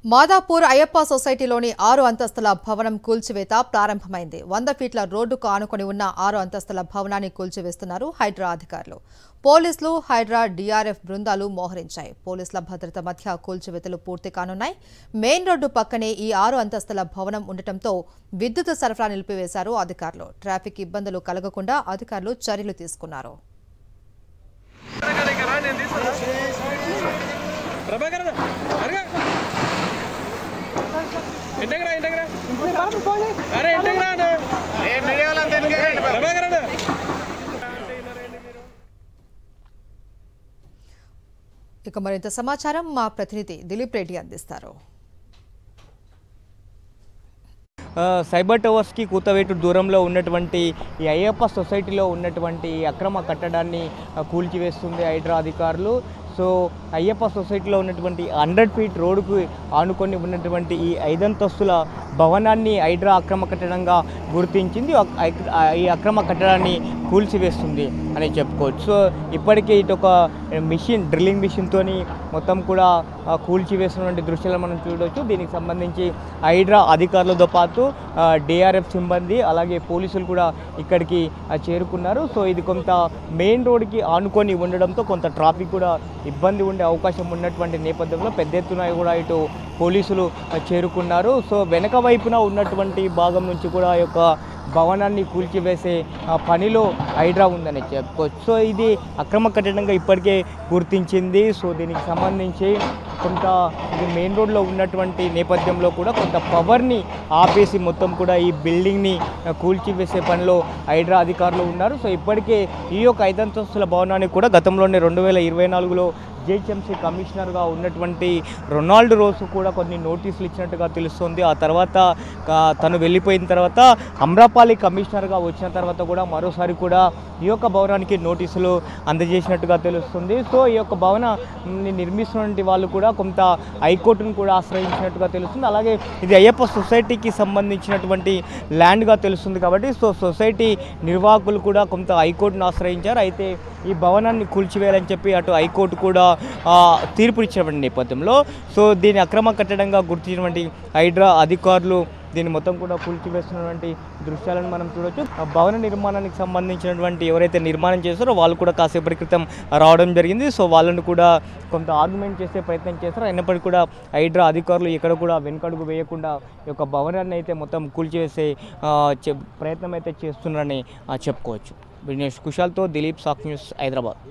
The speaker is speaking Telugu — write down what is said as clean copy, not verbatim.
మాదాపూర్ అయ్యప్ప సొసైటీలోని 6 అంతస్తుల భవనం కూల్చివేత ప్రారంభమైంది. 100 ఫీట్ల రోడ్డుకు ఆనుకొని ఉన్న 6 అంతస్తుల భవనాన్ని కూల్చివేస్తున్నారు హైడ్రా అధికారులు. పోలీసులు, హైడ్రా, డీఆర్ఎఫ్ బృందాలు మోహరించాయి. పోలీసుల భద్రత మధ్య కూల్చివేతలు పూర్తి కానున్నాయి. మెయిన్ రోడ్డు పక్కనే ఈ 6 అంతస్తుల భవనం ఉండటంతో విద్యుత్ సరఫరా నిలిపివేశారు అధికారులు. ట్రాఫిక్ ఇబ్బందులు కలగకుండా అధికారులు చర్యలు తీసుకున్నారు. ఇక మరింత సమాచారం మా ప్రతినిధి దిలీప్ రెడ్డి అందిస్తారు. సైబర్ టవర్స్కి కూతవేటు దూరంలో ఉన్నటువంటి ఈ అయ్యప్ప సొసైటీలో ఉన్నటువంటి అక్రమ కట్టడాన్ని కూల్చివేస్తుంది హైడ్రా అధికారులు. సో అయ్యప్ప సొసైటీలో ఉన్నటువంటి 100 ఫీట్ రోడ్డుకు ఆనుకొని ఉన్నటువంటి ఈ 5 అంతస్తుల భవనాన్ని హైడ్రా అక్రమ కట్టడంగా గుర్తించింది. ఈ అక్రమ కట్టడాన్ని కూల్చివేస్తుంది అని చెప్పుకోవచ్చు. సో ఇప్పటికే ఇటు ఒక మిషన్, డ్రిల్లింగ్ మిషన్తో మొత్తం కూడా కూల్చివేసినటువంటి దృశ్యాలను మనం చూడవచ్చు. దీనికి సంబంధించి హైడ్రా అధికారులతో పాటు డిఆర్ఎఫ్ సిబ్బంది అలాగే పోలీసులు కూడా ఇక్కడికి చేరుకున్నారు. సో ఇది కొంత మెయిన్ రోడ్కి ఆనుకొని ఉండడంతో కొంత ట్రాఫిక్ కూడా ఇబ్బంది ఉండే అవకాశం ఉన్నటువంటి నేపథ్యంలో పెద్ద ఎత్తున కూడా ఇటు పోలీసులు చేరుకున్నారు. సో వెనక వైపున ఉన్నటువంటి భాగం నుంచి కూడా ఈ యొక్క భవనాన్ని కూల్చివేసే పనిలో హైడ్రా ఉందని చెప్పుకోవచ్చు. సో ఇది అక్రమ కట్టడంగా ఇప్పటికే గుర్తించింది. సో దీనికి సంబంధించి కొంత ఇది మెయిన్ రోడ్లో ఉన్నటువంటి నేపథ్యంలో కూడా కొంత పవర్ని ఆపేసి మొత్తం కూడా ఈ బిల్డింగ్ని కూల్చివేసే పనిలో హైడ్రా అధికారులు ఉన్నారు. సో ఇప్పటికే ఈ యొక్క 5 అంతస్తుల భవనాన్ని కూడా గతంలోనే 2024లో జిహెచ్ఎంసీ కమిషనర్గా ఉన్నటువంటి రొనాల్డ్ రోసు కూడా కొన్ని నోటీసులు ఇచ్చినట్టుగా తెలుస్తుంది. ఆ తర్వాత తను వెళ్ళిపోయిన తర్వాత అమ్రపాలి కమిషనర్గా వచ్చిన తర్వాత కూడా మరోసారి కూడా ఈ యొక్క భవనానికి నోటీసులు అందజేసినట్టుగా తెలుస్తుంది. సో ఈ యొక్క భవనాన్ని నిర్మిస్తున్నటువంటి వాళ్ళు కూడా కొంత హైకోర్టును కూడా ఆశ్రయించినట్టుగా తెలుస్తుంది. అలాగే ఇది అయ్యప్ప సొసైటీకి సంబంధించినటువంటి ల్యాండ్గా తెలుస్తుంది కాబట్టి సో సొసైటీ నిర్వాహకులు కూడా కొంత హైకోర్టును ఆశ్రయించారు. అయితే ఈ భవనాన్ని కూల్చివేయాలని చెప్పి అటు హైకోర్టు కూడా తీర్పు ఇచ్చినటువంటి నేపథ్యంలో సో దీన్ని అక్రమ కట్టడంగా గుర్తించినటువంటి హైడ్రా అధికారులు దీన్ని మొత్తం కూడా కూల్చివేస్తున్నటువంటి దృశ్యాలను మనం చూడవచ్చు. భవన నిర్మాణానికి సంబంధించినటువంటి ఎవరైతే నిర్మాణం చేస్తారో వాళ్ళు కూడా కాసేపటి క్రితం రావడం జరిగింది. సో వాళ్ళను కూడా కొంత ఆర్గ్యుమెంట్ చేసే ప్రయత్నం చేస్తారు. అయినప్పటికీ కూడా హైడ్రా అధికారులు ఇక్కడ కూడా వెనుకడుగు వేయకుండా ఈ యొక్క భవనాన్ని అయితే మొత్తం కూల్చివేసే ప్రయత్నం అయితే చేస్తున్నారని చెప్పుకోవచ్చు. వినేష్ కుషాల్తో దిలీప్, సాక్షి న్యూస్, హైదరాబాద్.